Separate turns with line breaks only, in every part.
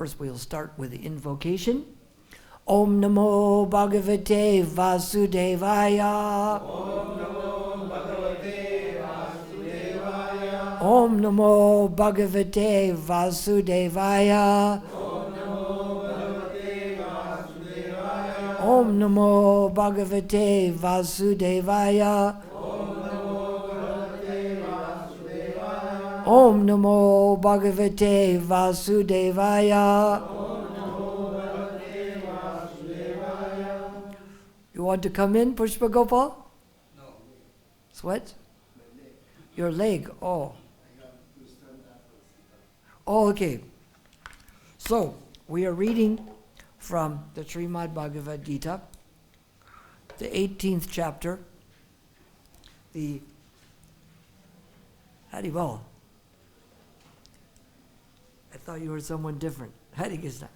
first we'll start with the invocation. Om Namo Bhagavate Vasudevaya.
Om Namo Bhagavate Vasudevaya.
Om Namo Bhagavate Vasudevaya. Om Namo Bhagavate Vasudevaya. Om Namo Bhagavate Vasudevaya. You want to come in, Pushpa Gopal?
No.
What? Your leg. Oh. Oh, okay. So, we are reading from the Srimad Bhagavad-Gita, the 18th chapter, the Haribol. I thought you were someone different. Hare Krishna.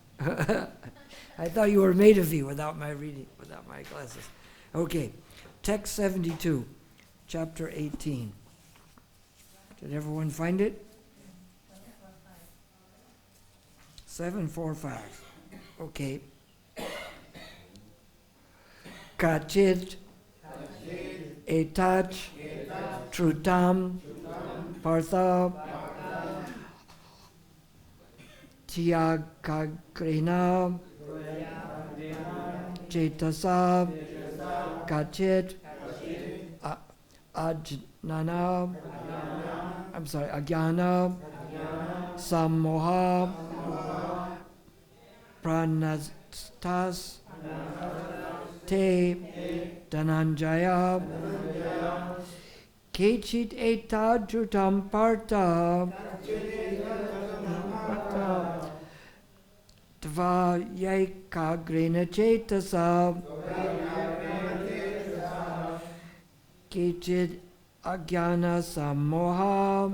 I thought you were made of me without my reading, without my glasses. Okay, text 72, chapter 18. Did everyone find it? 745. Okay. Kachit etat trutam partha tyagagrena cetasa kachit agyana sammoha pranastas te dhananjaya kechit etad trutam partha tvayakagrena cetasa kechit agyana sammoha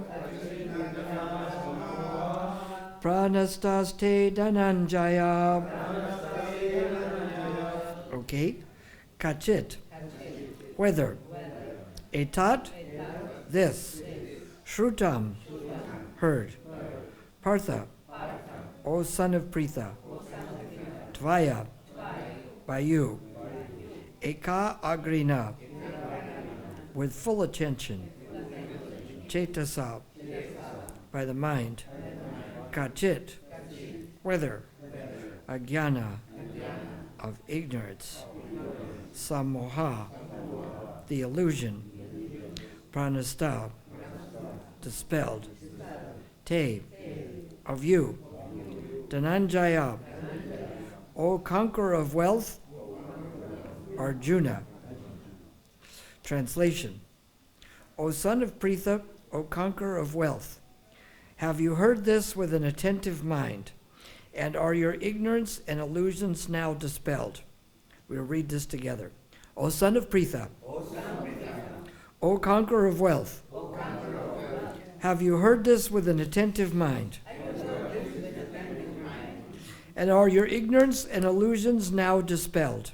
pranastas te dhananjaya. Okay. Kachit. Whether. Etat. This. Shrutam. Heard. Partha. O son of Pritha. Tvaya. By you. Eka agrina. With full attention. Cetasa. By the mind. Kachit, whether, agyana, of ignorance, sammoha, the illusion, pranasta, dispelled, te, of you, dhananjaya, O conqueror of wealth, Arjuna. Translation: O son of Pritha, O conqueror of wealth, have you heard this with an attentive mind? And are your ignorance and illusions now dispelled? We'll read this together. O son of Pritha, O conqueror of wealth, have you heard this with an attentive mind? And are your ignorance and illusions now dispelled?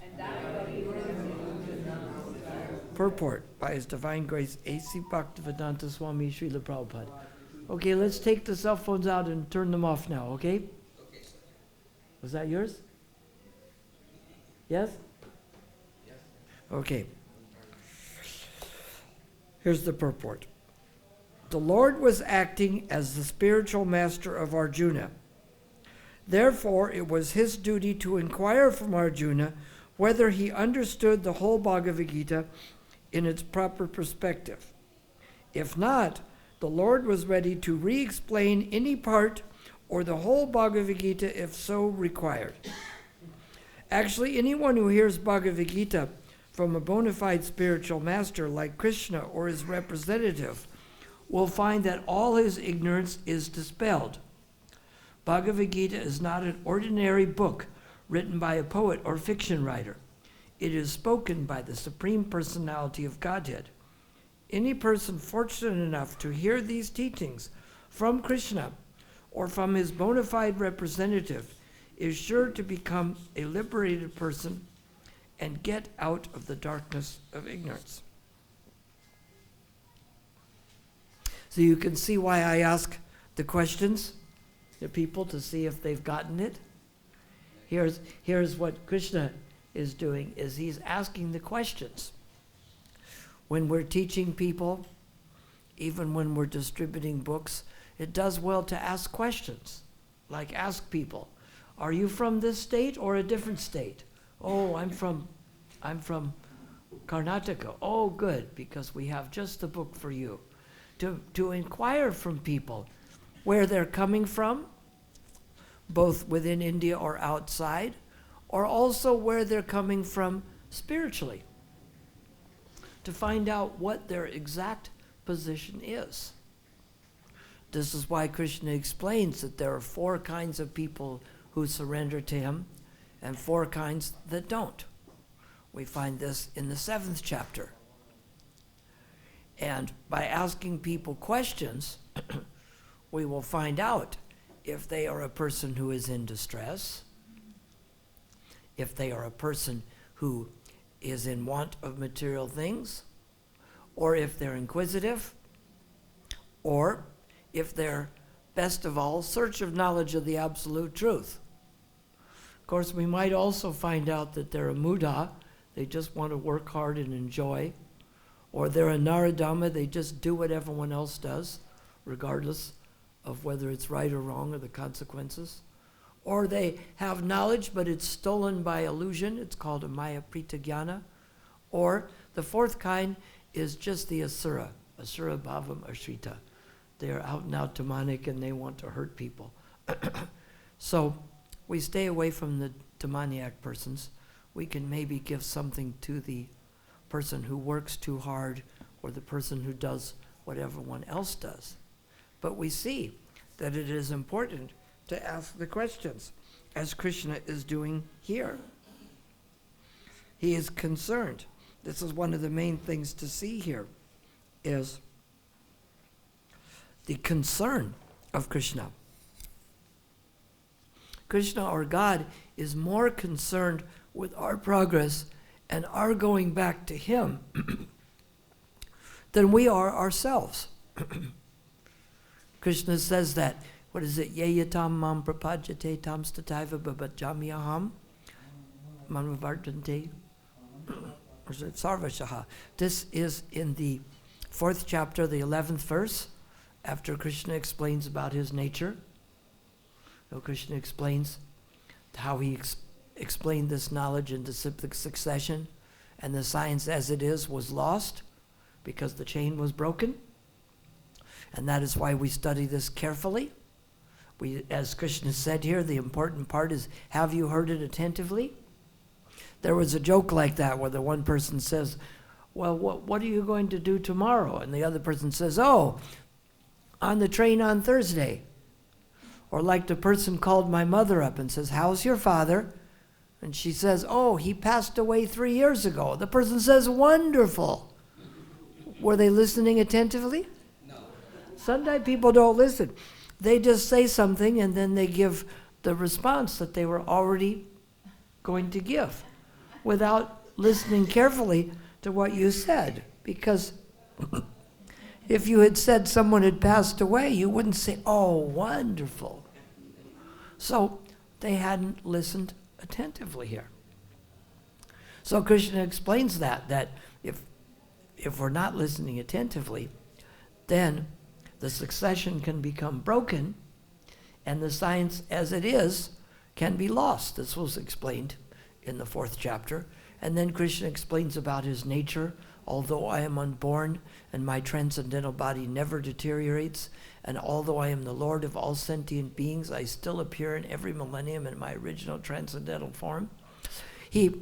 Purport by His Divine Grace A.C. Bhaktivedanta Swami Srila Prabhupada. Okay, let's take the cell phones out and turn them off now, okay?
Okay, sir.
Was that yours? Yes?
Yes.
Okay. Here's the purport. The Lord was acting as the spiritual master of Arjuna. Therefore, it was his duty to inquire from Arjuna whether he understood the whole Bhagavad-Gita in its proper perspective. If not, the Lord was ready to re-explain any part or the whole Bhagavad-Gita if so required. Actually, anyone who hears Bhagavad-Gita from a bona fide spiritual master like Krishna or his representative will find that all his ignorance is dispelled. Bhagavad-Gita is not an ordinary book written by a poet or fiction writer. It is spoken by the Supreme Personality of Godhead. Any person fortunate enough to hear these teachings from Krishna or from his bona fide representative is sure to become a liberated person and get out of the darkness of ignorance. So you can see why I ask the questions. the people to see if they've gotten it. Here's what Krishna is doing, is he's asking the questions. When we're teaching people, even when we're distributing books, it does well to ask questions. Like ask people, are you from this state or a different state? Oh, I'm from Karnataka. Oh, good, because we have just the book for you. To inquire from people where they're coming from, both within India or outside, or also where they're coming from spiritually, to find out what their exact position is. This is why Krishna explains that there are 4 kinds of people who surrender to him and 4 kinds that don't. We find this in the 7th chapter. And by asking people questions, we will find out if they are a person who is in distress, if they are a person who is in want of material things, or if they're inquisitive, or if they're, best of all, search of knowledge of the absolute truth. Of course, we might also find out that they're a muda, they just want to work hard and enjoy, or they're a naradama, they just do what everyone else does, regardless of whether it's right or wrong or the consequences. Or they have knowledge, but it's stolen by illusion. It's called a maya prita jnana. Or the 4th kind is just the asura bhavam ashrita. They are out and out demonic and they want to hurt people. So we stay away from the demoniac persons. We can maybe give something to the person who works too hard or the person who does what everyone else does. But we see that it is important to ask the questions, as Krishna is doing here. He is concerned. This is one of the main things to see here, is the concern of Krishna. Krishna, or God, is more concerned with our progress and our going back to him than we are ourselves. Krishna says that, what is it? Yeyatam mam prapajate tam stataiva babajamyaham manvavartante. Or is it sarvashaha? This is in the 4th chapter, the 11th verse, after Krishna explains about his nature. So Krishna explains how he explained this knowledge in disciplic succession, and the science as it is was lost because the chain was broken. And that is why we study this carefully. We, as Krishna said here, the important part is, have you heard it attentively? There was a joke like that where the one person says, well, what are you going to do tomorrow? And the other person says, oh, on the train on Thursday. Or like the person called my mother up and says, how's your father? And she says, oh, he passed away 3 years ago. The person says, wonderful. Were they listening attentively?
No.
Sometimes people don't listen. They just say something and then they give the response that they were already going to give without listening carefully to what you said. Because if you had said someone had passed away, you wouldn't say, oh, wonderful. So they hadn't listened attentively here. So Krishna explains that if we're not listening attentively, then the succession can become broken and the science as it is can be lost. This was explained in the 4th chapter. And then Krishna explains about his nature. Although I am unborn and my transcendental body never deteriorates, and although I am the Lord of all sentient beings, I still appear in every millennium in my original transcendental form. He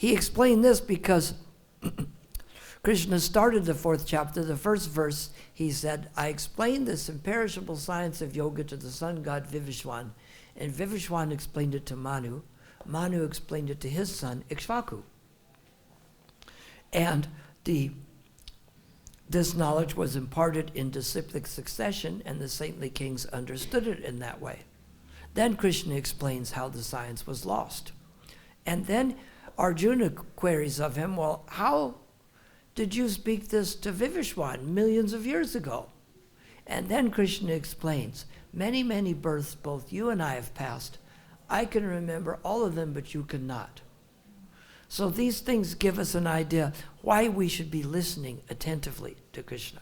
explained this because Krishna started the 4th chapter, the 1st verse, he said, I explained this imperishable science of yoga to the sun god Vivishwan, and Vivishwan explained it to Manu. Manu explained it to his son, Ikshvaku. And this knowledge was imparted in disciplic succession, and the saintly kings understood it in that way. Then Krishna explains how the science was lost. And then Arjuna queries of him, well, how did you speak this to Vivishwan millions of years ago? And then Krishna explains, many, many births both you and I have passed. I can remember all of them, but you cannot. So these things give us an idea why we should be listening attentively to Krishna.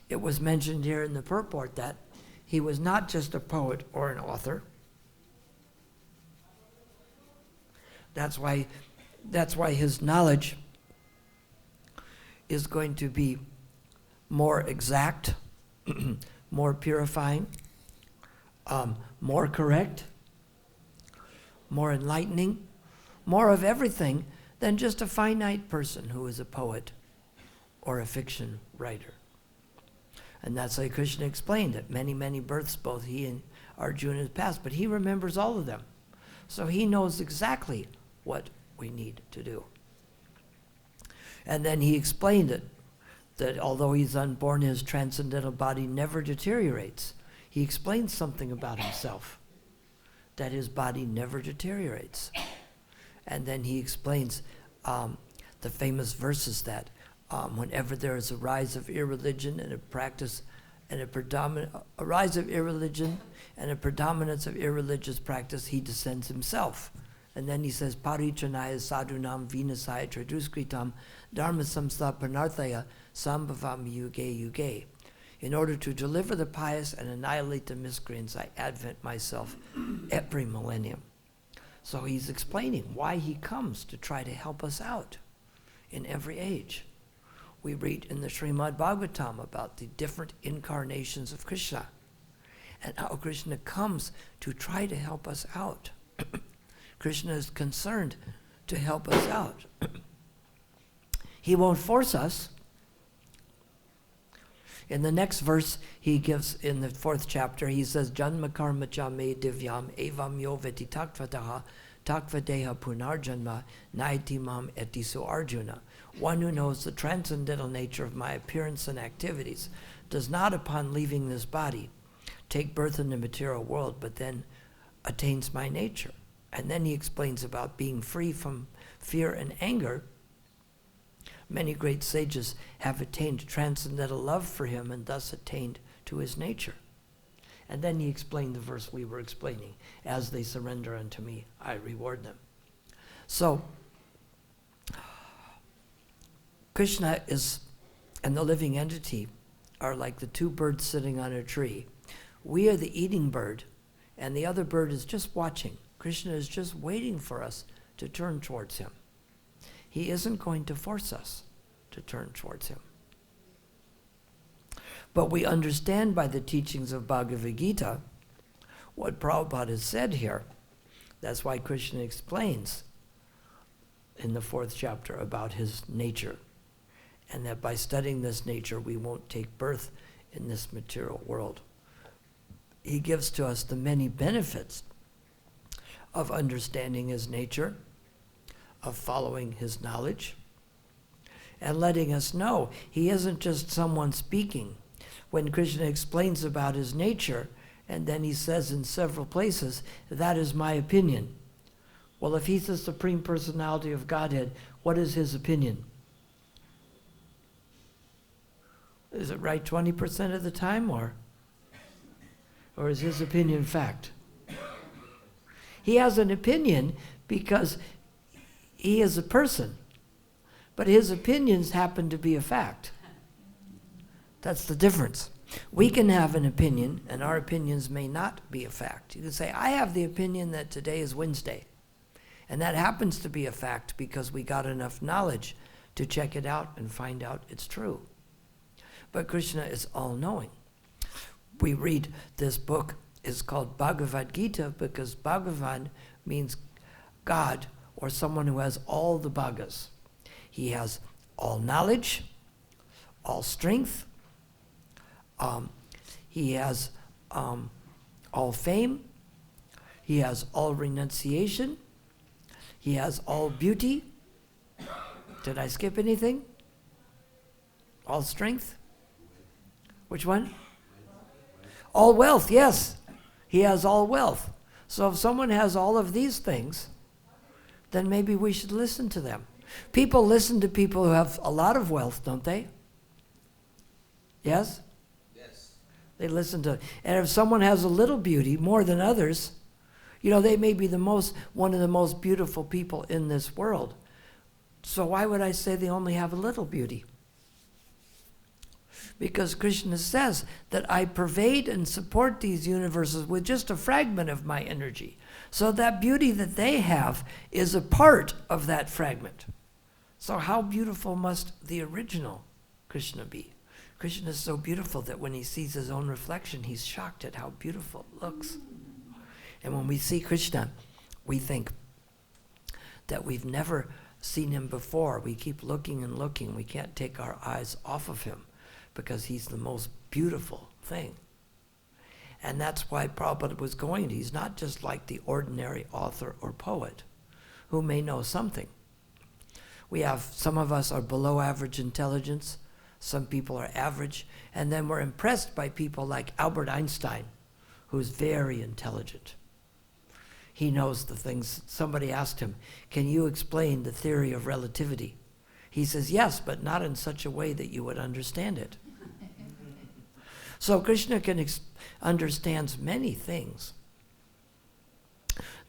It was mentioned here in the purport that he was not just a poet or an author. That's why his knowledge is going to be more exact, more purifying, more correct, more enlightening, more of everything than just a finite person who is a poet or a fiction writer. And that's why Krishna explained it. Many, many births both he and Arjuna have passed, but he remembers all of them. So he knows exactly what we need to do. And then he explained it, that although he's unborn, his transcendental body never deteriorates. He explains something about himself, that his body never deteriorates. And then he explains the famous verses that whenever there is a rise of irreligion and a practice and a rise of irreligion and a predominance of irreligious practice, he descends himself. And then he says, Parichanaya sadhunam vinasaya traduskritam dharma samsthapanarthaya sambhavam yuge yuge. In order to deliver the pious and annihilate the miscreants, I advent myself every millennium. So he's explaining why he comes to try to help us out in every age. We read in the Srimad Bhagavatam about the different incarnations of Krishna and how Krishna comes to try to help us out. Krishna is concerned to help us out. He won't force us. In the next verse, he gives, in the 4th chapter, he says, Janma karma cha me divyam evam yo veti takvataha takvadeha punarjanma naiti mam etiso Arjuna. One who knows the transcendental nature of my appearance and activities does not, upon leaving this body, take birth in the material world, but then attains my nature. And then he explains about being free from fear and anger. Many great sages have attained transcendental love for him and thus attained to his nature. And then he explained the verse we were explaining. As they surrender unto me, I reward them. So, Krishna and the living entity are like the two birds sitting on a tree. We are the eating bird, and the other bird is just watching. Krishna is just waiting for us to turn towards him. He isn't going to force us to turn towards him. But we understand by the teachings of Bhagavad-Gita what Prabhupada has said here. That's why Krishna explains in the 4th chapter about his nature, and that by studying this nature we won't take birth in this material world. He gives to us the many benefits of understanding his nature, of following his knowledge, and letting us know he isn't just someone speaking. When Krishna explains about his nature, and then he says in several places, that is my opinion. Well, if he's the Supreme Personality of Godhead, what is his opinion? Is it right 20% of the time, or is his opinion fact? He has an opinion because he is a person, but his opinions happen to be a fact. That's the difference. We can have an opinion, and our opinions may not be a fact. You can say, I have the opinion that today is Wednesday, and that happens to be a fact because we got enough knowledge to check it out and find out it's true. But Krishna is all-knowing. We read this book is called Bhagavad-Gita because Bhagavan means God, or someone who has all the bhagas. He has all knowledge, all strength, he has all fame, he has all renunciation, he has all beauty. Did I skip anything? All strength? Which one? All wealth, yes. He has all wealth. So if someone has all of these things, then maybe we should listen to them. People listen to people who have a lot of wealth, don't they? Yes?
Yes.
They listen to, and if someone has a little beauty more than others, they may be one of the most beautiful people in this world. So why would I say they only have a little beauty? Because Krishna says that I pervade and support these universes with just a fragment of my energy. So that beauty that they have is a part of that fragment. So how beautiful must the original Krishna be? Krishna is so beautiful that when he sees his own reflection, he's shocked at how beautiful it looks. And when we see Krishna, we think that we've never seen him before. We keep looking and looking. We can't take our eyes off of him because he's the most beautiful thing. And that's why Prabhupada was going. He's not just like the ordinary author or poet who may know something. Some of us are below average intelligence. Some people are average. And then we're impressed by people like Albert Einstein, who's very intelligent. He knows the things. Somebody asked him, can you explain the theory of relativity? He says, yes, but not in such a way that you would understand it. So Krishna understands many things.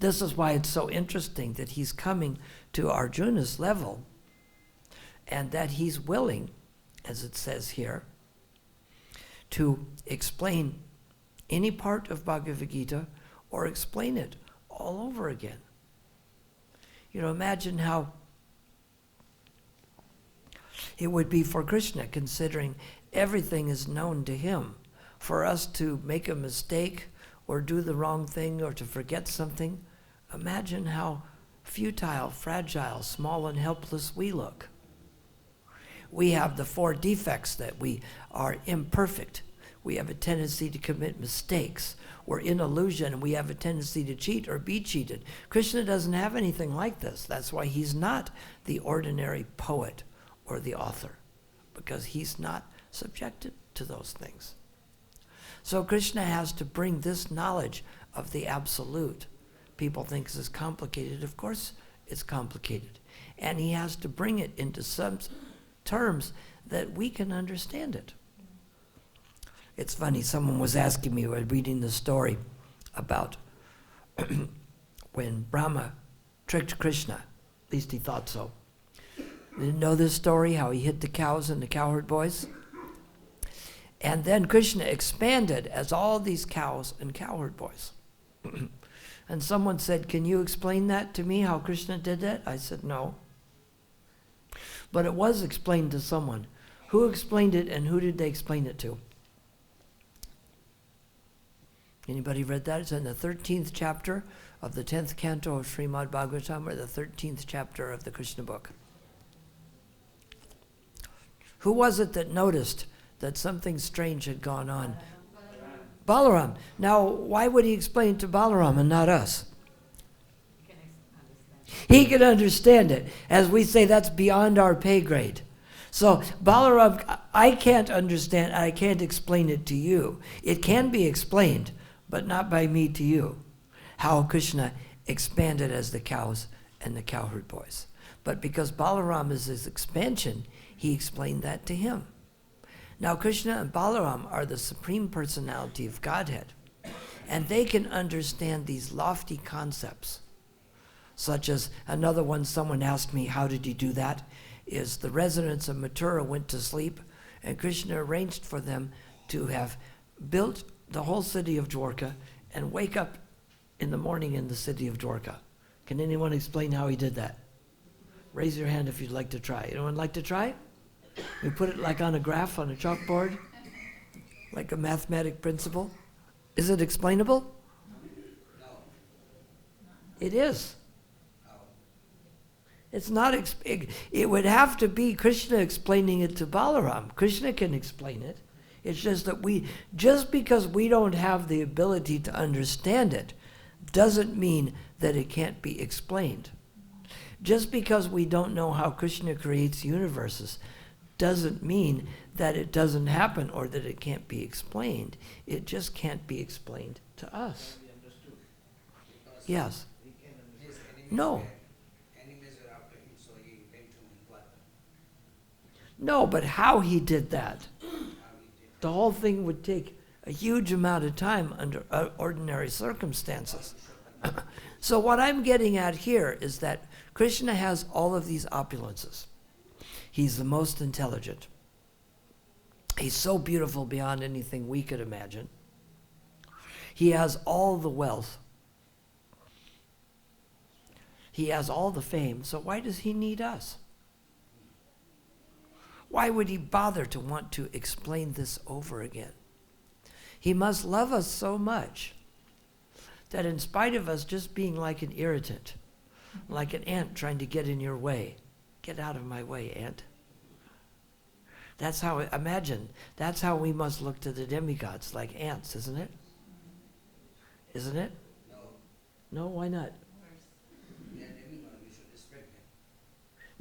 This is why it's so interesting that he's coming to Arjuna's level and that he's willing, as it says here, to explain any part of Bhagavad-Gita or explain it all over again. Imagine how it would be for Krishna, considering everything is known to him, for us to make a mistake or do the wrong thing or to forget something. Imagine how futile, fragile, small, and helpless we look. We have the 4 defects that we are imperfect. We have a tendency to commit mistakes. We're in illusion, and we have a tendency to cheat or be cheated. Krishna doesn't have anything like this. That's why he's not the ordinary poet or the author, because he's not subjected to those things. So Krishna has to bring this knowledge of the absolute. People think this is complicated. Of course it's complicated. And he has to bring it into some terms that we can understand it. It's funny, someone was asking me, while reading the story about when Brahma tricked Krishna, at least he thought so. You didn't know this story, how he hid the cows and the cowherd boys? And then Krishna expanded as all these cows and cowherd boys. And someone said, can you explain that to me, how Krishna did that? I said, no. But it was explained to someone. Who explained it, and who did they explain it to? Anybody read that? It's in the 13th chapter of the 10th canto of Srimad Bhagavatam, or the 13th chapter of the Krishna book. Who was it that noticed that something strange had gone on? Balaram. Now, why would he explain to Balaram and not us? He can understand it. As we say, that's beyond our pay grade. So, Balaram, I can't understand, I can't explain it to you. It can be explained, but not by me to you. How Krishna expanded as the cows and the cowherd boys. But because Balaram is his expansion, he explained that to him. Now, Krishna and Balaram are the Supreme Personality of Godhead, and they can understand these lofty concepts, such as another one, someone asked me, how did he do that? Is the residents of Mathura went to sleep, and Krishna arranged for them to have built the whole city of Dwarka and wake up in the morning in the city of Dwarka. Can anyone explain how he did that? Raise your hand if you'd like to try. Anyone like to try? We put it like on a graph on a chalkboard, like a mathematic principle. Is it explainable?
No.
It is.
No.
It's not. It would have to be Krishna explaining it to Balaram. Krishna can explain it. It's just that just because we don't have the ability to understand it, doesn't mean that it can't be explained. Just because we don't know how Krishna creates universes, doesn't mean that it doesn't happen or that it can't be explained. It just can't be explained to us. Yes.
His enemies
No.
enemies were after him, so he went to Mithra.
No, but how he did that.
How he did.
The whole thing would take a huge amount of time under ordinary circumstances. So what I'm getting at here is that Krishna has all of these opulences. He's the most intelligent. He's so beautiful beyond anything we could imagine. He has all the wealth. He has all the fame. So why does he need us? Why would he bother to want to explain this over again? He must love us so much that in spite of us just being like an irritant, like an ant trying to get in your way, get out of my way, ant. That's how, imagine, that's how we must look to the demigods, like ants, isn't it? Isn't it? No, why not?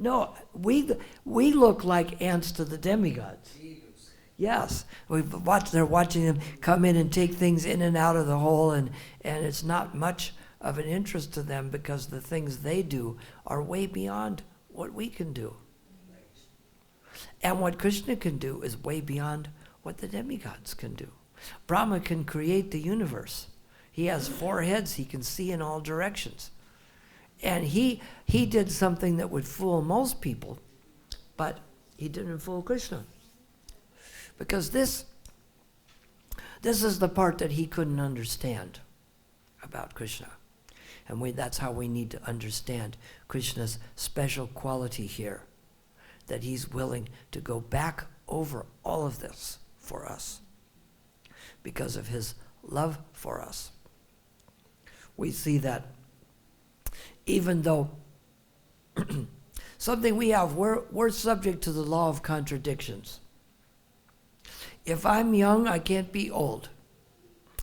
No, we look like ants to the demigods. Yes, they're watching them come in and take things in and out of the hole, and it's not much of an interest to them because the things they do are way beyond what we can do. And what Krishna can do is way beyond what the demigods can do. Brahma can create the universe. He has 4 heads. He can see in all directions. And he did something that would fool most people, but he didn't fool Krishna. Because this is the part that he couldn't understand about Krishna. And that's how we need to understand Krishna's special quality here, that he's willing to go back over all of this for us because of his love for us. We see that even though something we have, we're subject to the law of contradictions. If I'm young, I can't be old.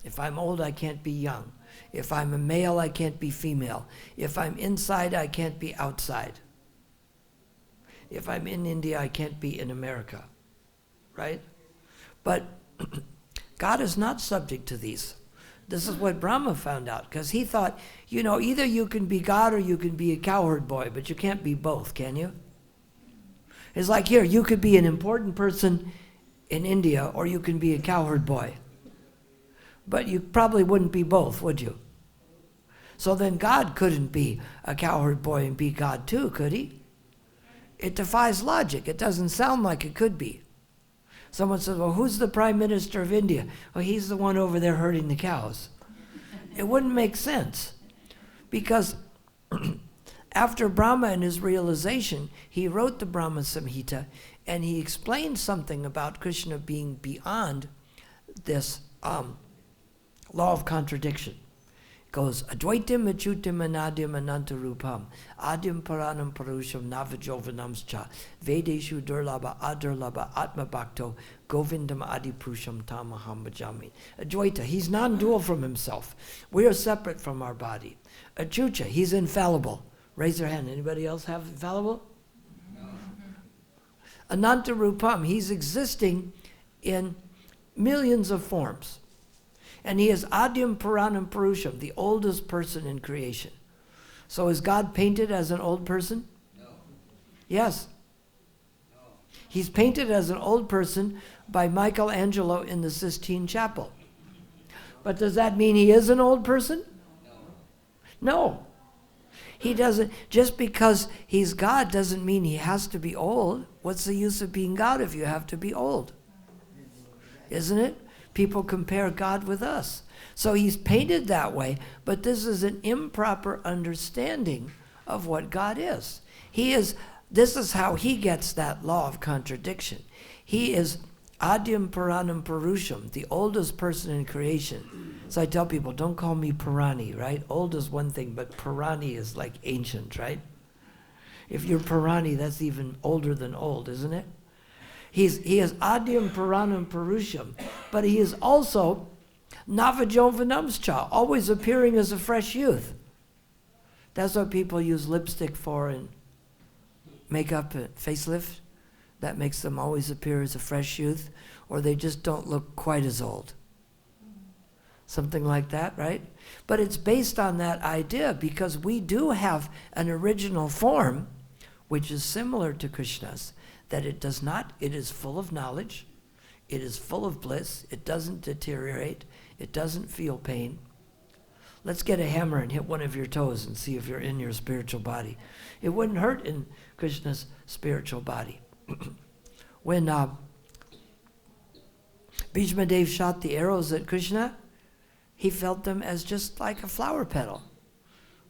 If I'm old, I can't be young. If I'm a male, I can't be female. If I'm inside, I can't be outside. If I'm in India, I can't be in America. Right? But God is not subject to these. This is what Brahma found out, because he thought, either you can be God or you can be a cowherd boy, but you can't be both, can you? It's like here, you could be an important person in India or you can be a cowherd boy. But you probably wouldn't be both, would you? So then God couldn't be a cowherd boy and be God too, could he? It defies logic. It doesn't sound like it could be. Someone says, well, who's the Prime Minister of India? Well, he's the one over there herding the cows. It wouldn't make sense. Because after Brahma and his realization, he wrote the Brahma Samhita, and he explained something about Krishna being beyond this law of contradiction. It goes, Advaitim achutim anadim anantarupam, adim paranam parusham navajovanamscha, vedeshu durlaba adurlaba atma bhakto, govindam adiprusham tamaham bhajami. Advaita, he's non-dual from himself. We are separate from our body. Achucha, he's infallible. Raise your hand. Anybody else have infallible? No. Anantarupam, he's existing in millions of forms. And he is Adyam Puranam Purusham, the oldest person in creation. So is God painted as an old person? No. Yes. No. He's painted as an old person by Michelangelo in the Sistine Chapel. But does that mean he is an old person? No. He doesn't, just because he's God doesn't mean he has to be old. What's the use of being God if you have to be old? Isn't it? People compare God with us. So he's painted that way, but this is an improper understanding of what God is. This is how he gets that law of contradiction. He is Adyam Puranam Purusham, the oldest person in creation. So I tell people, don't call me Purani, right? Old is one thing, but Purani is like ancient, right? If you're Purani, that's even older than old, isn't it? He is Adyam Puranam Purusham, but he is also Navajovanamscha, always appearing as a fresh youth. That's what people use lipstick for and makeup and facelift. That makes them always appear as a fresh youth, or they just don't look quite as old. Something like that, right? But it's based on that idea because we do have an original form which is similar to Krishna's, that it is full of knowledge, It is full of bliss. It doesn't deteriorate. It doesn't feel pain. Let's get a hammer and hit one of your toes and see if you're in your spiritual body. It wouldn't hurt in Krishna's spiritual body. When Bhishma Dev shot the arrows at Krishna, he felt them as just like a flower petal.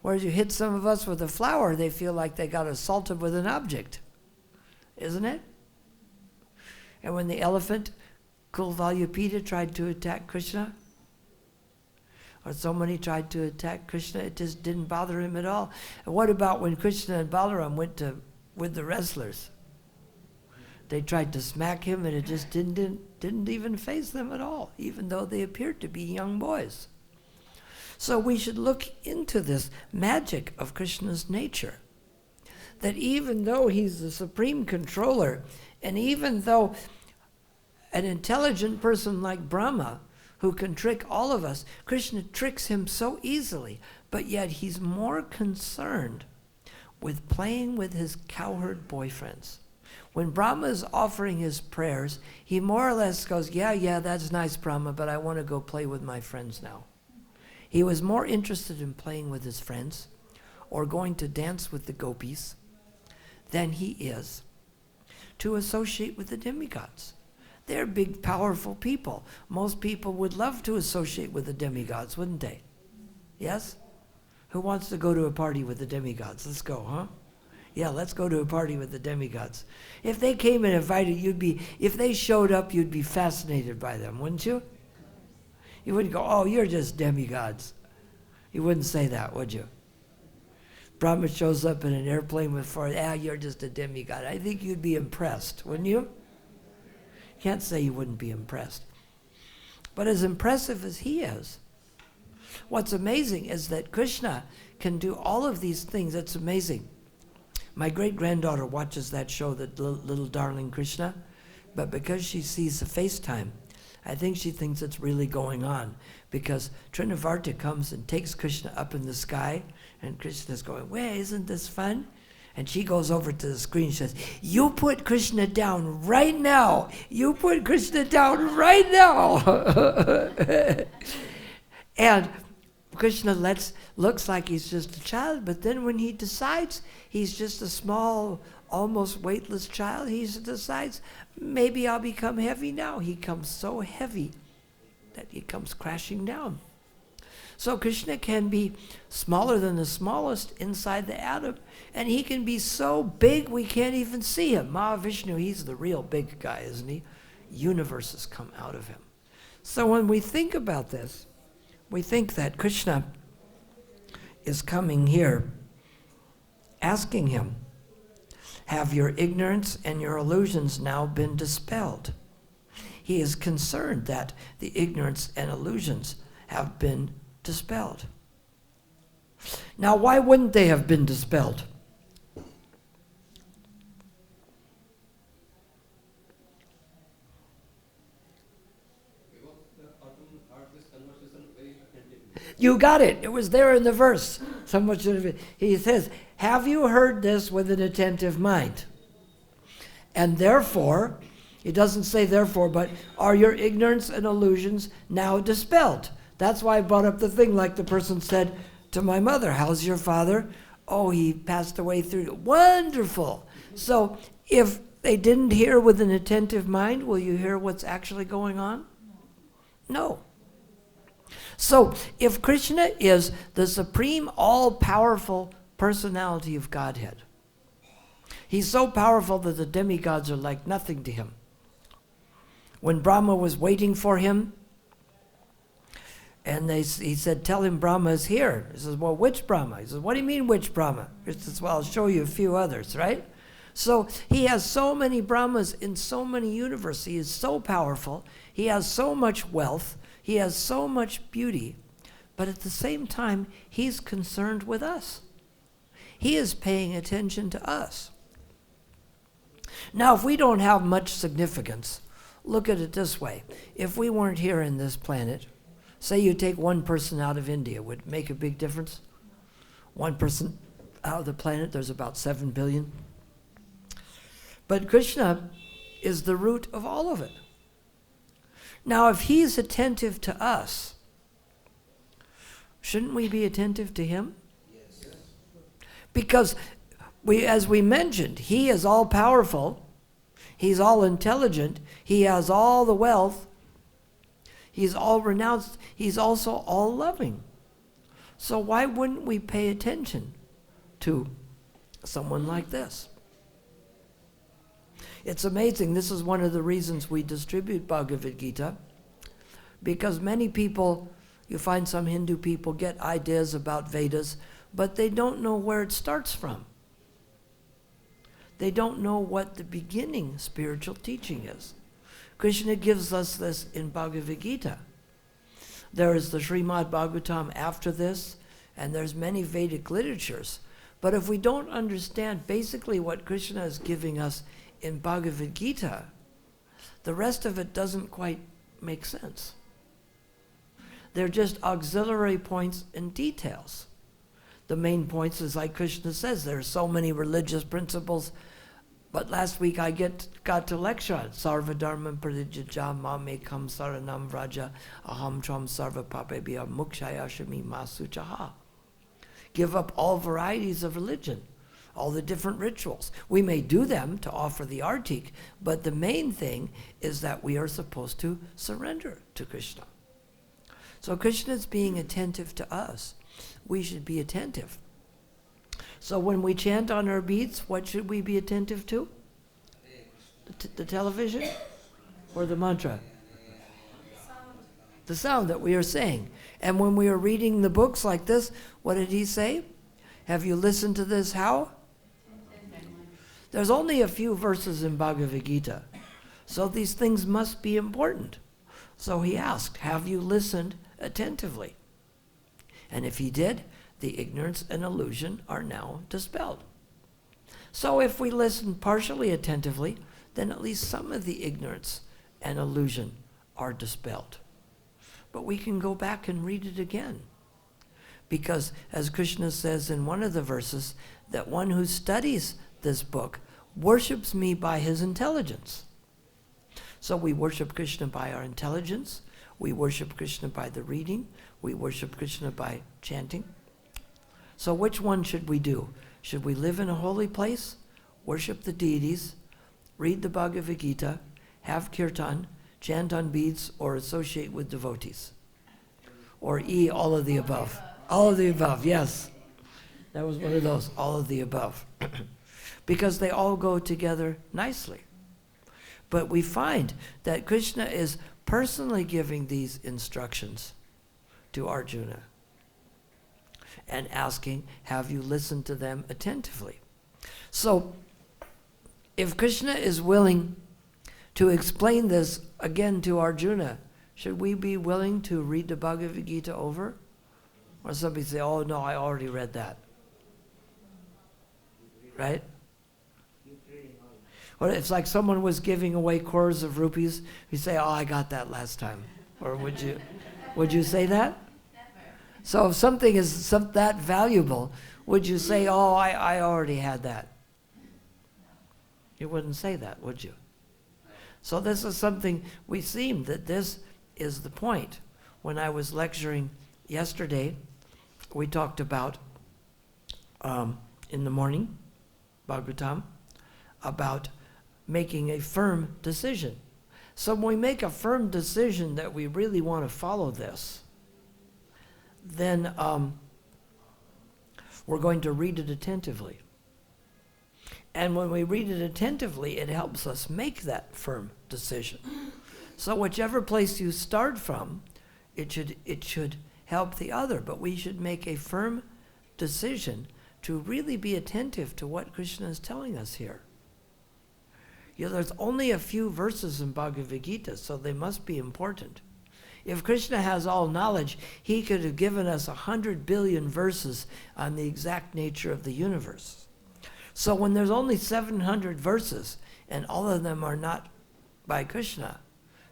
Whereas you hit some of us with a flower, they feel like they got assaulted with an object. Isn't it? And when the elephant, Kulvalyapita, tried to attack Krishna, or somebody tried to attack Krishna, it just didn't bother him at all. And what about when Krishna and Balaram went with the wrestlers? They tried to smack him, and it just didn't even faze them at all, even though they appeared to be young boys. So we should look into this magic of Krishna's nature. That even though he's the supreme controller, and even though an intelligent person like Brahma, who can trick all of us, Krishna tricks him so easily, but yet he's more concerned with playing with his cowherd boyfriends. When Brahma is offering his prayers, he more or less goes, yeah, that's nice, Brahma, but I want to go play with my friends now. He was more interested in playing with his friends or going to dance with the gopis than he is to associate with the demigods. They're big, powerful people. Most people would love to associate with the demigods, wouldn't they? Yes? Who wants to go to a party with the demigods? Let's go, huh? Yeah, let's go to a party with the demigods. If they came and invited, if they showed up, you'd be fascinated by them, wouldn't you? You wouldn't go, oh, you're just demigods. You wouldn't say that, would you? Brahma shows up in an airplane with four, you're just a demigod. I think you'd be impressed, wouldn't you? Can't say you wouldn't be impressed. But as impressive as he is, what's amazing is that Krishna can do all of these things. It's amazing. My great-granddaughter watches that show, that little darling Krishna, but because she sees the FaceTime, I think she thinks it's really going on, because Trinavarta comes and takes Krishna up in the sky, and Krishna's going, "Wait, isn't this fun?" And she goes over to the screen and says, "You put Krishna down right now. You put Krishna down right now." And Krishna looks like he's just a child, but then when he decides he's just a small, almost weightless child, he decides, maybe I'll become heavy now. He comes so heavy that he comes crashing down. So Krishna can be smaller than the smallest inside the atom, and he can be so big we can't even see him. Mahavishnu, he's the real big guy, isn't he? Universes come out of him. So when we think about this, we think that Krishna is coming here asking him, have your ignorance and your illusions now been dispelled? He is concerned that the ignorance and illusions have been dispelled. Now, why wouldn't they have been dispelled? You got it. It was there in the verse. He says, have you heard this with an attentive mind? And therefore, he doesn't say therefore, but are your ignorance and illusions now dispelled? That's why I brought up the thing like the person said to my mother, how's your father? Oh, he passed away through. Wonderful. So if they didn't hear with an attentive mind, will you hear what's actually going on? No. So if Krishna is the supreme, all-powerful personality of Godhead, he's so powerful that the demigods are like nothing to him. When Brahma was waiting for him, and he said, tell him Brahma is here. He says, well, which Brahma? He says, what do you mean, which Brahma? He says, well, I'll show you a few others, right? So he has so many Brahmas in so many universes. He is so powerful. He has so much wealth. He has so much beauty. But at the same time, he's concerned with us. He is paying attention to us. Now, if we don't have much significance, look at it this way. If we weren't here in this planet, say you take one person out of India, would it make a big difference? One person out of the planet, there's about 7 billion. But Krishna is the root of all of it. Now, if he's attentive to us, shouldn't we be attentive to him?
Yes.
Because as we mentioned, he is all powerful, he's all intelligent, he has all the wealth, he's all renounced, he's also all loving. So why wouldn't we pay attention to someone like this? It's amazing. This is one of the reasons we distribute Bhagavad-Gita, because many people, you find some Hindu people get ideas about Vedas, but they don't know where it starts from. They don't know what the beginning spiritual teaching is. Krishna gives us this in Bhagavad-Gita. There is the Srimad Bhagavatam after this, and there's many Vedic literatures. But if we don't understand basically what Krishna is giving us in Bhagavad-Gita, the rest of it doesn't quite make sense. They're just auxiliary points and details. The main points is like Krishna says, there are so many religious principles, but last week I got to lecture on Sarva Dharma Pradijja Mamekam Saranam Vraja Aham Tram Sarva Papebhya Mukshaya Shami Masuchaha. Give up all varieties of religion, all the different rituals. We may do them to offer the artik, but the main thing is that we are supposed to surrender to Krishna. So Krishna is being attentive to us. We should be attentive. So when we chant on our beads, what should we be attentive to? The television or the mantra? The sound that we are saying. And when we are reading the books like this, what did he say? Have you listened to this how? There's only a few verses in Bhagavad-Gita, so these things must be important. So he asked, have you listened attentively? And if he did, the ignorance and illusion are now dispelled. So if we listen partially attentively, then at least some of the ignorance and illusion are dispelled. But we can go back and read it again. Because as Krishna says in one of the verses, that one who studies this book worships me by his intelligence. So we worship Krishna by our intelligence, we worship Krishna by the reading, we worship Krishna by chanting. So which one should we do? Should we live in a holy place, worship the deities, read the Bhagavad-Gita, have kirtan, chant on beads, or associate with devotees? Or E, all of the above? All of the above, yes. That was one of those, all of the above. Because they all go together nicely. But we find that Krishna is personally giving these instructions to Arjuna and asking, have you listened to them attentively? So, if Krishna is willing to explain this again to Arjuna, should we be willing to read the Bhagavad Gita over? Or somebody say, oh no, I already read that. Right? Or it's like someone was giving away crores of rupees. You say, oh, I got that last time. Or would you say that?
Never.
So if something is that valuable, would you say, oh, I already had that? You wouldn't say that, would you? So this is something, we seem that this is the point. When I was lecturing yesterday, we talked about, in the morning, Bhagavatam, about making a firm decision. So when we make a firm decision that we really want to follow this, then we're going to read it attentively. And when we read it attentively, it helps us make that firm decision. So whichever place you start from, it should help the other, but we should make a firm decision to really be attentive to what Krishna is telling us here. You know, there's only a few verses in Bhagavad Gita, so they must be important. If Krishna has all knowledge, he could have given us 100 billion verses on the exact nature of the universe. So when there's only 700 verses, and all of them are not by Krishna,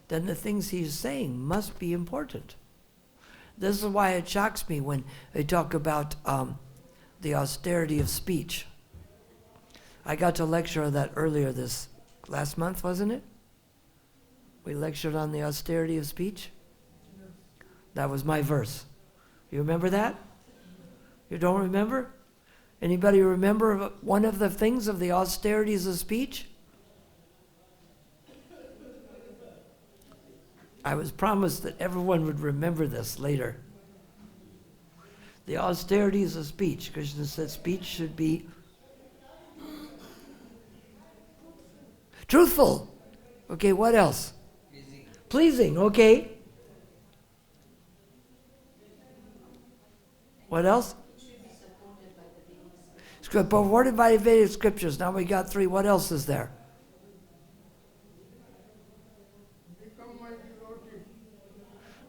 then the things he's saying must be important. This is why it shocks me when they talk about the austerity of speech. I got to lecture on that earlier last month, wasn't it? We lectured on the austerity of speech. That was my verse. You remember that? You don't remember? Anybody remember one of the things of the austerities of speech? I was promised that everyone would remember this later. The austerities of speech. Krishna said speech should be truthful. Okay, what else? Pleasing, okay. What else? Supported by the Vedic scriptures. Now we got 3. What else is there?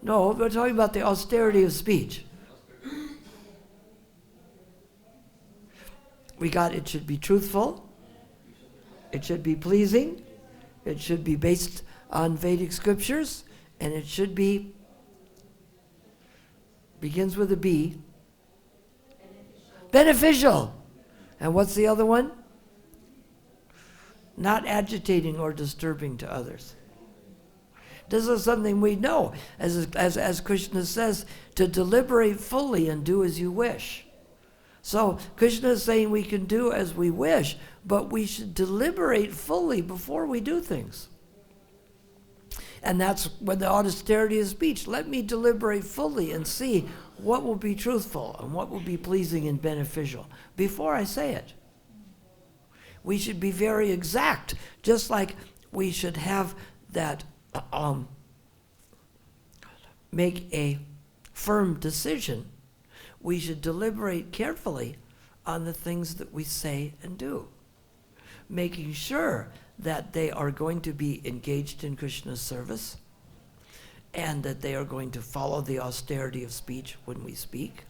No, we're talking about the austerity of speech. We got it should be truthful. It should be pleasing. It should be based on Vedic scriptures. And it should be, begins with a B. Beneficial. And what's the other one? Not agitating or disturbing to others. This is something we know, as Krishna says, to deliberate fully and do as you wish. So Krishna is saying we can do as we wish, but we should deliberate fully before we do things. And that's when the austerity of speech. Let me deliberate fully and see what will be truthful and what will be pleasing and beneficial before I say it. We should be very exact, just like we should have that make a firm decision. We should deliberate carefully on the things that we say and do, making sure that they are going to be engaged in Krishna's service and that they are going to follow the austerity of speech when we speak.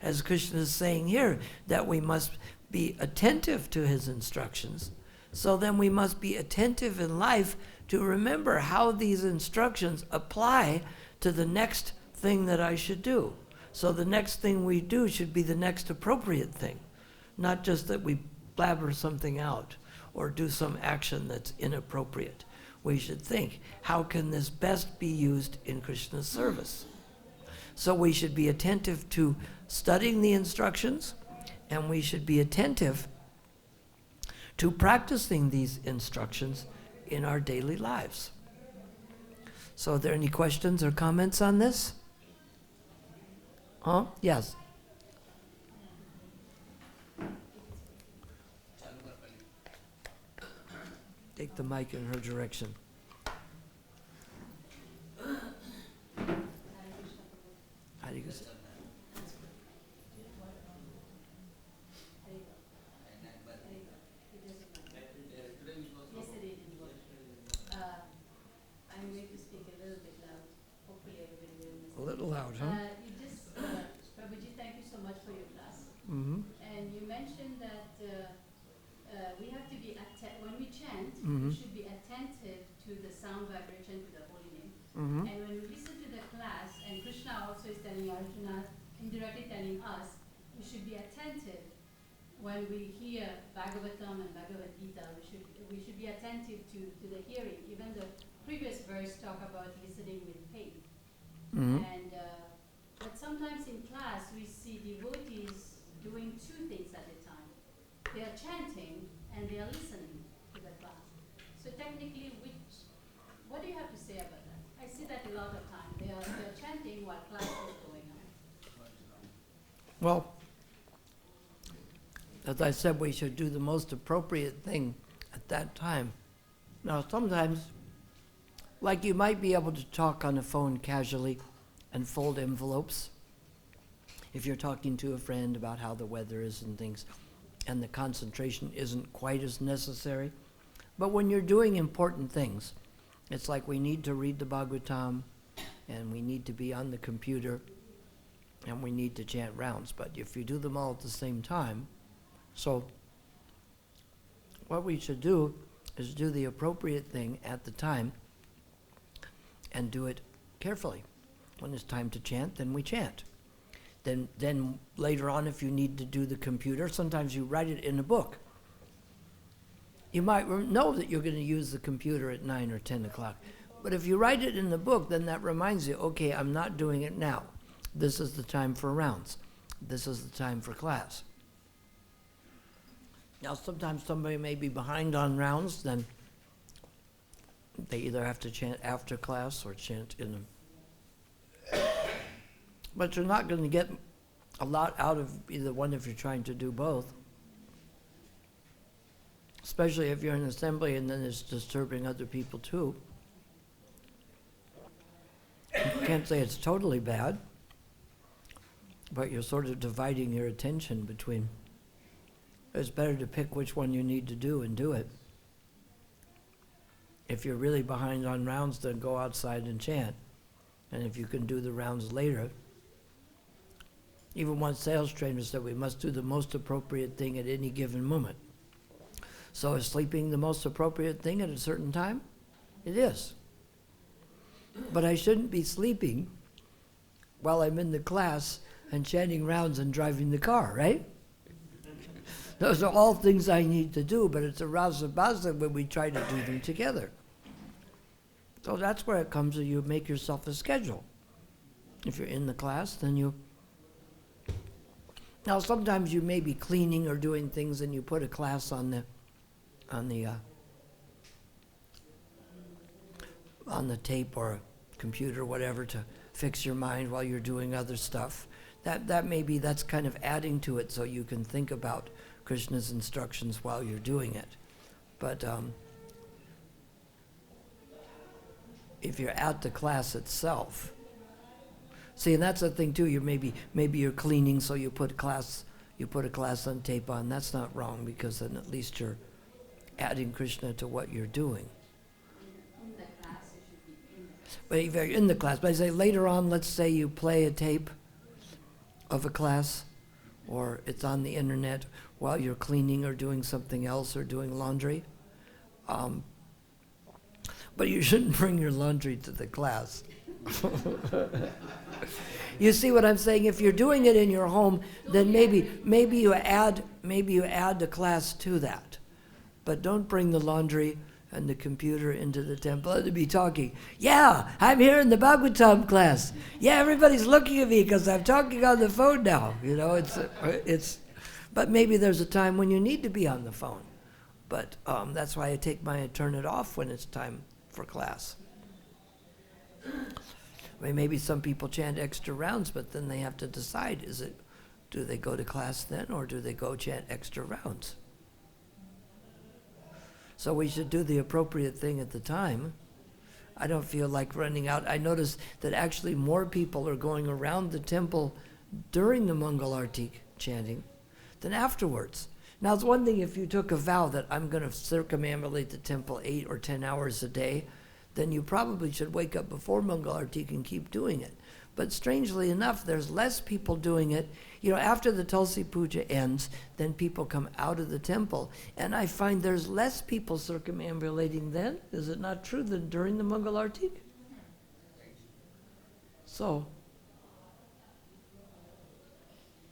As Krishna is saying here, that we must be attentive to his instructions. So then we must be attentive in life to remember how these instructions apply to the next thing that I should do. So the next thing we do should be the next appropriate thing, not just that we blabber something out or do some action that's inappropriate. We should think, how can this best be used in Krishna's service? So we should be attentive to studying the instructions, and we should be attentive to practicing these instructions in our daily lives. So are there any questions or comments on this? Huh? Yes. Take the mic in her direction. Hare Krishna.
Yesterday didn't work. I'm going to speak a little bit loud. Hopefully everybody will listen.
A little loud, huh?
Prabhuji, thank you so much for your class.
Mm-hmm.
And you mentioned that we have to be, when we chant,
Mm-hmm.
we should be attentive to the sound vibration, to the holy name.
Mm-hmm.
And when we listen to the class, and Krishna also is telling Arjuna, indirectly telling us, we should be attentive. When we hear Bhagavatam and Bhagavad-Gita, we should be attentive to the hearing. Even the previous verse talk about listening with faith.
Mm-hmm.
And but sometimes in class we see devotees doing 2 things at a time. They are chanting and they are listening to the class. So technically, what do you have to say about that? I see that a lot of time. They are chanting while class is going on.
Well, as I said, we should do the most appropriate thing at that time. Now, sometimes, like you might be able to talk on the phone casually and fold envelopes if you're talking to a friend about how the weather is and things, and the concentration isn't quite as necessary. But when you're doing important things, it's like we need to read the Bhagavatam, and we need to be on the computer, and we need to chant rounds. But if you do them all at the same time, so what we should do is do the appropriate thing at the time and do it carefully. When it's time to chant, then we chant. Then later on, if you need to do the computer, sometimes you write it in a book. You might know that you're going to use the computer at 9 or 10 o'clock, But if you write it in the book, then that reminds you, okay, I'm not doing it now. This is the time for rounds. This is the time for class. Now, sometimes somebody may be behind on rounds, then they either have to chant after class or chant in them. But you're not going to get a lot out of either one if you're trying to do both. Especially if you're in assembly and then it's disturbing other people too. You can't say it's totally bad, but you're sort of dividing your attention between. It's better to pick which one you need to do and do it. If you're really behind on rounds, then go outside and chant. And if you can do the rounds later, even one sales trainer said we must do the most appropriate thing at any given moment. So is sleeping the most appropriate thing at a certain time? It is. But I shouldn't be sleeping while I'm in the class and chanting rounds and driving the car, right? Those are all things I need to do, but it's a rasa-basa when we try to do them together. So that's where it comes that you make yourself a schedule. If you're in the class, then you... Now sometimes you may be cleaning or doing things and you put a class on the tape or a computer or whatever to fix your mind while you're doing other stuff. That's kind of adding to it so you can think about Krishna's instructions while you're doing it. But if you're at the class itself, see, and that's the thing too. Maybe you're cleaning, so you put a class on tape on. That's not wrong because then at least you're adding Krishna to what you're doing.
In the class, you should be in the class.
But if you're in the class, but I say later on, let's say you play a tape of a class, or it's on the internet while you're cleaning or doing something else or doing laundry. But you shouldn't bring your laundry to the class. You see what I'm saying? If you're doing it in your home, then maybe you add the class to that. But don't bring the laundry and the computer into the temple and to be talking. Yeah, I'm here in the Bhagavatam class. Yeah, everybody's looking at me because I'm talking on the phone now. You know, it's. But maybe there's a time when you need to be on the phone. But that's why I turn it off when it's time for class. I mean, maybe some people chant extra rounds, but then they have to decide, do they go to class then or do they go chant extra rounds? So we should do the appropriate thing at the time. I don't feel like running out. I notice that actually more people are going around the temple during the Mangal Arti chanting than afterwards. Now, it's one thing if you took a vow that I'm going to circumambulate the temple 8 or 10 hours a day, then you probably should wake up before Mangal Arti and keep doing it. But strangely enough, there's less people doing it. You know, after the Tulsi Puja ends, then people come out of the temple. And I find there's less people circumambulating then. Is it not true than during the Mangal Arti? So,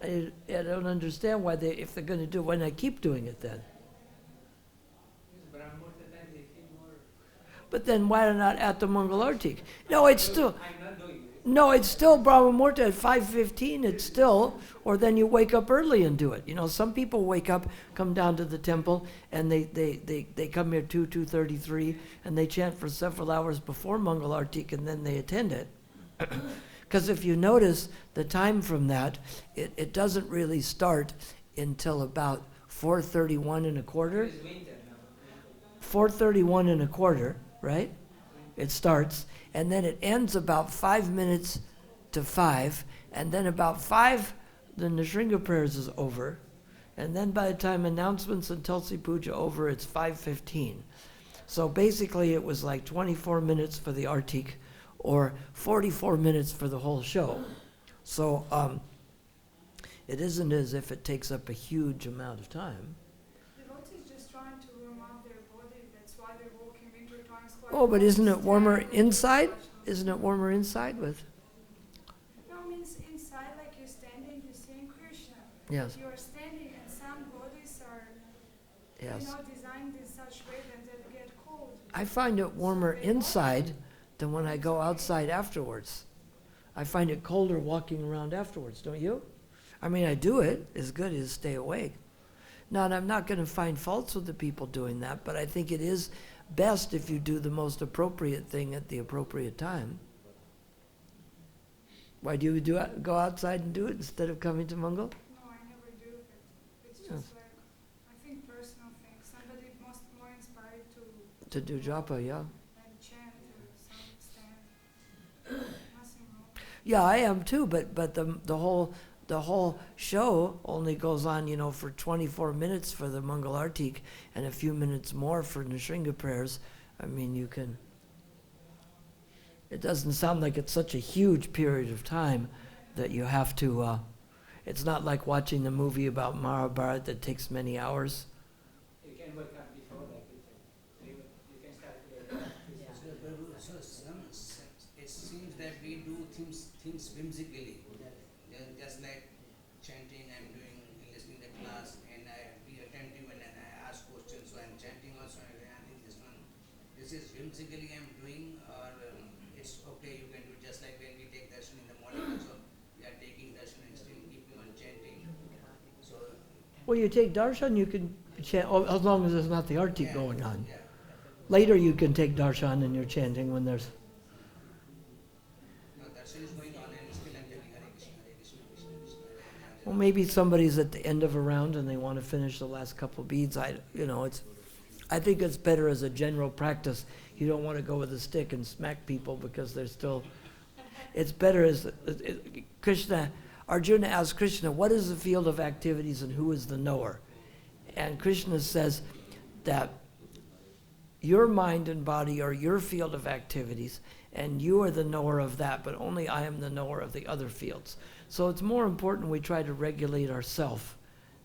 I don't understand why if they're going to do it, why not keep doing it then? But then why not at the Mangal Arti? No, it's still... No, it's still Brahma Muhurta at 5:15. It's still, or then you wake up early and do it. You know, some people wake up, come down to the temple, and they come here 2:33, and they chant for several hours before Mangal Arti, and then they attend it. Because if you notice the time from that, it doesn't really start until about 4:31 and a quarter. 4:31 and a quarter, right? It starts. And then it ends about 5 minutes to 5, and then about 5, then the Shringa prayers is over, and then by the time announcements and Tulsi Puja over, it's 5:15. So basically it was like 24 minutes for the Artik, or 44 minutes for the whole show. So it isn't as if it takes up a huge amount of time.
Devotees just trying to warm up their body, that's why they walk in winter times quite.
Oh, but isn't it warmer inside? Isn't it warmer inside with?
No, means inside, like you're standing, you're seeing Krishna.
Yes.
You are standing, and some bodies are,
Yes.
designed in such way that they get cold.
I find it warmer inside than when I go outside afterwards. I find it colder walking around afterwards, don't you? I mean, I do it as good as stay awake. Now, and I'm not going to find faults with the people doing that, but I think it is best if you do the most appropriate thing at the appropriate time. Why do you go outside and do it instead of coming to Mangal?
No, I never do, but it's just
Yes.
like, I think personal thing. Somebody more inspired to
To do japa, yeah.
and chant to some extent. Nothing wrong.
Yeah, I am too, but the whole show only goes on, for 24 minutes for the Mangal Artik and a few minutes more for Nishringa prayers. I mean, it doesn't sound like it's such a huge period of time that you have to, it's not like watching the movie about Mahabharata that takes many hours.
You can wake up before, like you said. You can start with
So, Prabhu, it seems that we do things whimsically. Just like chanting, I'm doing, listening to class, and I be attentive and then I ask questions. So I'm chanting also, and I think this is whimsically I'm doing, or it's okay, you can do just like when we take darshan in the morning also, we are taking darshan and still keeping on chanting. So,
Well, you take darshan, you can chant, as long as there's not the arti
yeah,
going on.
Yeah.
Later you can take darshan and you're chanting when there's...
No, darshan is going on and still I'm telling Hare Krishna, Hare Krishna, Krishna Krishna, Hare Hare.
Well, maybe somebody's at the end of a round and they want to finish the last couple beads. I think it's better as a general practice. You don't want to go with a stick and smack people because they're still... It's better as... Arjuna asks Krishna, what is the field of activities and who is the knower? And Krishna says that your mind and body are your field of activities, and you are the knower of that, but only I am the knower of the other fields. So it's more important we try to regulate ourselves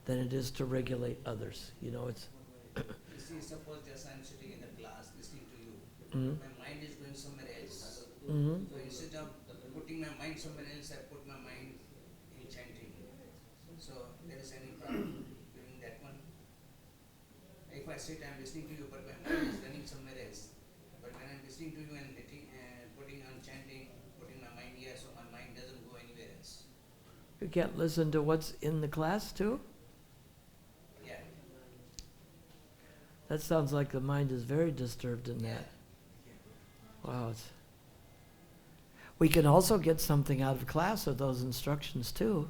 than it is to regulate others. It's...
You see, suppose just I'm sitting in the class listening to you,
Mhm.
my mind is going somewhere else.
Mhm.
So instead of putting my mind somewhere else, I put my mind in chanting. So there is any problem doing that one? If I sit, I'm listening to you, but my mind is running somewhere else. But when I'm listening to you and putting on chanting, putting my mind here, so my mind doesn't go anywhere else.
You can't listen to what's in the class too?
Yeah.
That sounds like the mind is very disturbed in that. Wow. We can also get something out of class of those instructions too.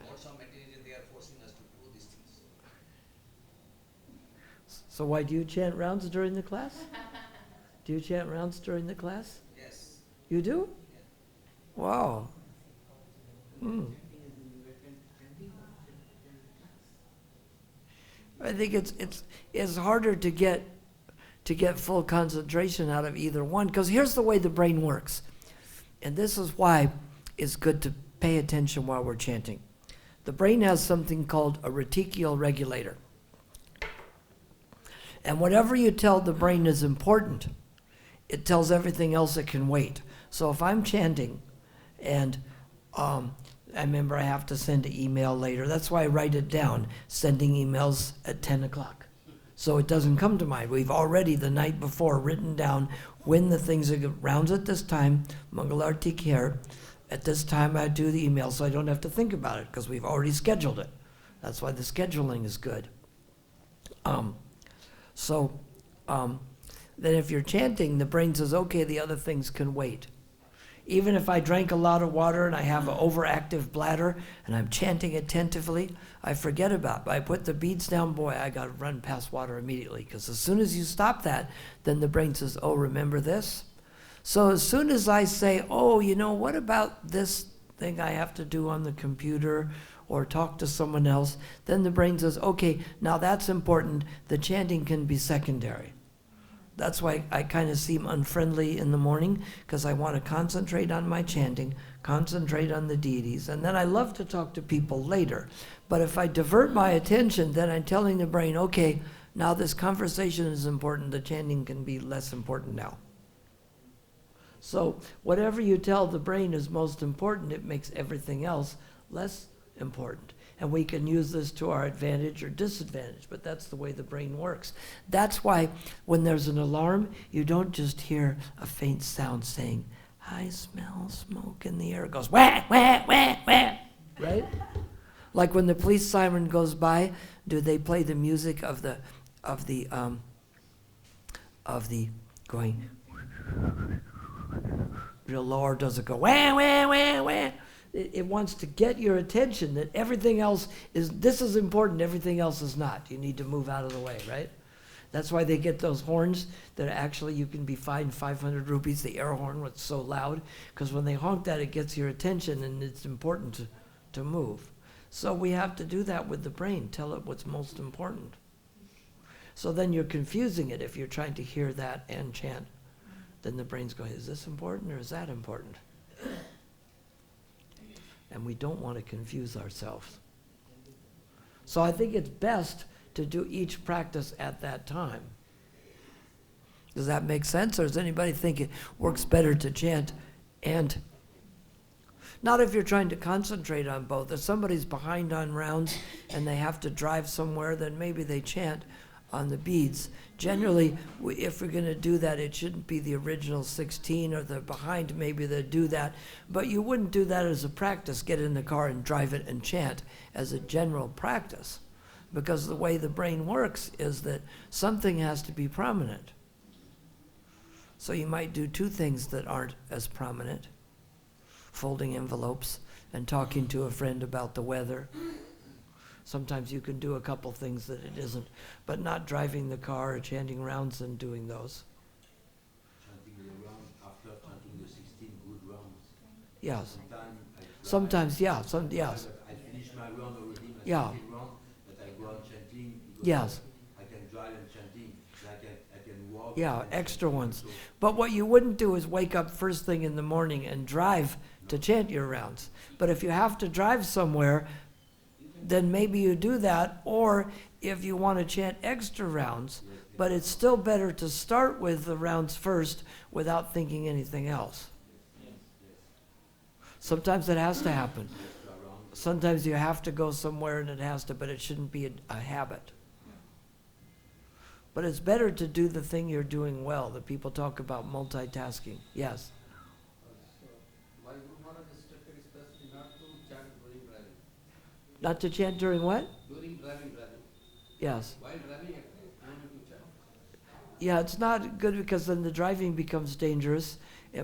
Lots of material they are forcing us to do these things.
So why do you chant rounds during the class? Do you chant rounds during the class?
Yes.
You do?
Yeah.
Wow. I think it's harder to get full concentration out of either one, because here's the way the brain works. And this is why it's good to pay attention while we're chanting. The brain has something called a reticular regulator. And whatever you tell the brain is important, it tells everything else it can wait. So if I'm chanting and I remember I have to send an email later, that's why I write it down, sending emails at 10 o'clock. So it doesn't come to mind. We've already the night before written down when the things are rounds at this time, Mangalartik here, at this time I do the email, so I don't have to think about it because we've already scheduled it. That's why the scheduling is good. Then if you're chanting, the brain says, okay, the other things can wait. Even if I drank a lot of water and I have an overactive bladder and I'm chanting attentively, I forget about it. But I put the beads down, boy, I got to run past water immediately, because as soon as you stop that, then the brain says, oh, remember this? So as soon as I say, oh, what about this thing I have to do on the computer or talk to someone else, then the brain says, okay, now that's important. The chanting can be secondary. That's why I kind of seem unfriendly in the morning, because I want to concentrate on my chanting, concentrate on the deities, and then I love to talk to people later. But if I divert my attention, then I'm telling the brain, okay, now this conversation is important, the chanting can be less important now. So whatever you tell the brain is most important, it makes everything else less important. And we can use this to our advantage or disadvantage, but that's the way the brain works. That's why when there's an alarm, you don't just hear a faint sound saying, "I smell smoke in the air." It goes, wah, wah, wah, wah, right? Like when the police siren goes by, do they play the music of the going real low, or does it go wah, wah, wah, wah? It wants to get your attention that everything else this is important, everything else is not. You need to move out of the way, right? That's why they get those horns that actually you can be fined 500 rupees, the air horn, was so loud, because when they honk that, it gets your attention and it's important to move. So we have to do that with the brain, tell it what's most important. So then you're confusing it if you're trying to hear that and chant. Then the brain's going, is this important or is that important? And we don't want to confuse ourselves. So I think it's best to do each practice at that time. Does that make sense? Or does anybody think it works better to chant and... Not if you're trying to concentrate on both. If somebody's behind on rounds and they have to drive somewhere, then maybe they chant on the beads. Generally, if we're going to do that, it shouldn't be the original 16 or the behind, maybe they do that. But you wouldn't do that as a practice, get in the car and drive it and chant as a general practice. Because the way the brain works is that something has to be prominent. So you might do two things that aren't as prominent. Folding envelopes and talking to a friend about the weather. Sometimes you can do a couple things that it isn't, but not driving the car or chanting rounds and doing those.
Chanting the round after chanting the 16 good rounds.
Yes.
Sometimes
Sometimes, yeah. Yes.
I finish my round already, my
Yeah.
16 round, but I go on chanting because
Yes.
I can drive and chanting. I can walk.
Yeah,
and
extra
chanting.
ones.
So
But what you wouldn't do is wake up first thing in the morning and drive to chant your rounds. But if you have to drive somewhere, then maybe you do that, or if you want to chant extra rounds, but it's still better to start with the rounds first without thinking anything else. Sometimes it has to happen. Sometimes you have to go somewhere and it has to, but it shouldn't be a habit. But it's better to do the thing you're doing well. The people talk about multitasking. Yes.
My Guru Maharaj instructed especially not to chant during driving.
Not to chant during what?
During driving.
Yes.
While driving, no need to chant.
Yeah, it's not good because then the driving becomes dangerous.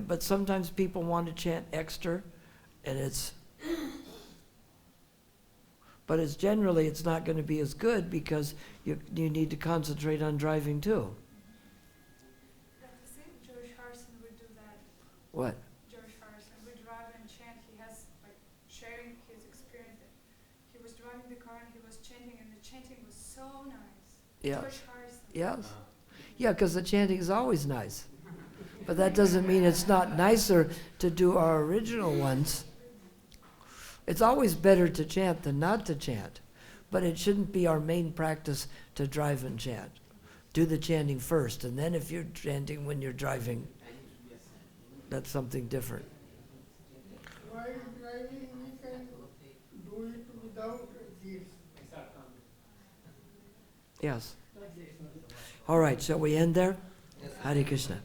But sometimes people want to chant extra, and but it's generally it's not going to be as good because you need to concentrate on driving too.
Like the same George Harrison would do that.
What?
George Harrison would drive and chant. He has like sharing his experience that he was driving the car and he was chanting, and the chanting was so nice.
Yeah.
George Harrison.
Yes. Yeah, because the chanting is always nice. But that doesn't mean it's not nicer to do our original ones. It's always better to chant than not to chant. But it shouldn't be our main practice to drive and chant. Do the chanting first, and then if you're chanting when you're driving, that's something different.
While driving, we can do it without beads.
Yes. All right, shall we end there? Hare Krishna.